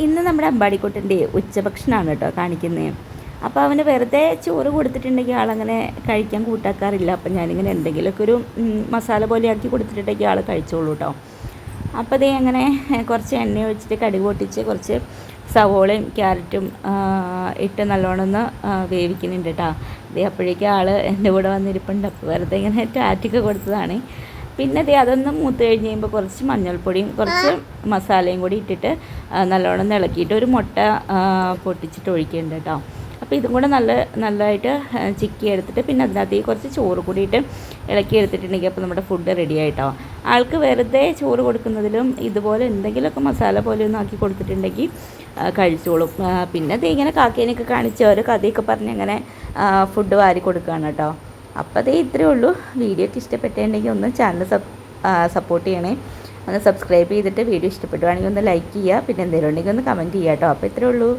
ഇന്ന് നമ്മുടെ അമ്പാടിക്കുട്ടൻ്റെ ഉച്ചഭക്ഷണമാണ് കേട്ടോ കാണിക്കുന്നത്. അപ്പോൾ അവന് വെറുതെ ചോറ് കൊടുത്തിട്ടുണ്ടെങ്കിൽ ആളങ്ങനെ കഴിക്കാൻ കൂട്ടാക്കാറില്ല. അപ്പം ഞാനിങ്ങനെ എന്തെങ്കിലുമൊക്കെ ഒരു മസാല പോലെ ആക്കി കൊടുത്തിട്ടുണ്ടെങ്കിൽ ആൾ കഴിച്ചോളൂ കേട്ടോ. അപ്പോൾ അതേ അങ്ങനെ കുറച്ച് എണ്ണ ഒഴിച്ചിട്ട് കടുക് പൊട്ടിച്ച് കുറച്ച് സവോളയും ക്യാരറ്റും ഇട്ട് നല്ലോണം ഒന്ന് വേവിക്കുന്നുണ്ട് കേട്ടോ. അതേ അപ്പോഴേക്കും ആൾ എൻ്റെ കൂടെ വന്നിരിപ്പുണ്ട്. അപ്പോൾ വെറുതെ ഇങ്ങനെ ടാറ്റൊക്കെ കൊടുത്തതാണ്. പിന്നെ അതേ അതൊന്ന് മൂത്ത് കഴിഞ്ഞ് കഴിയുമ്പോൾ കുറച്ച് മഞ്ഞൾപ്പൊടിയും കുറച്ച് മസാലയും കൂടി ഇട്ടിട്ട് നല്ലോണം ഇളക്കിയിട്ട് ഒരു മുട്ട പൊട്ടിച്ചിട്ട് ഒഴിക്കുന്നുണ്ട് കേട്ടോ. അപ്പോൾ ഇതും കൂടെ നല്ലതായിട്ട് ചിക്കി എടുത്തിട്ട് പിന്നെ അതിനകത്തേക്ക് കുറച്ച് ചോറ് കൂടിയിട്ട് ഇളക്കി എടുത്തിട്ടുണ്ടെങ്കിൽ അപ്പോൾ നമ്മുടെ ഫുഡ് റെഡി ആയിട്ടോ. ആൾക്ക് വെറുതെ ചോറ് കൊടുക്കുന്നതിലും ഇതുപോലെ എന്തെങ്കിലുമൊക്കെ മസാല പോലെ ഒന്ന് ആക്കി കൊടുത്തിട്ടുണ്ടെങ്കിൽ കഴിച്ചോളും. പിന്നെ അത് ഇങ്ങനെ കാക്കേനെയൊക്കെ കാണിച്ച് ഓരോ കഥയൊക്കെ പറഞ്ഞ് അങ്ങനെ ഫുഡ് വാരി കൊടുക്കുകയാണ് കേട്ടോ. അപ്പോൾ അതേ ഇത്രയേ ഉള്ളൂ. വീഡിയോ ഒക്കെ ഇഷ്ടപ്പെട്ടിട്ടുണ്ടെങ്കിൽ ഒന്ന് ചാനൽ സപ്പോർട്ട് ചെയ്യണേ. ഒന്ന് സബ്സ്ക്രൈബ് ചെയ്തിട്ട് വീഡിയോ ഇഷ്ടപ്പെടുവാണെങ്കിൽ ഒന്ന് ലൈക്ക് ചെയ്യുക. പിന്നെ എന്തെങ്കിലും ഉണ്ടെങ്കിൽ ഒന്ന് കമൻറ്റ് ചെയ്യുക കേട്ടോ. അപ്പോൾ ഇത്രയേ ഉള്ളൂ.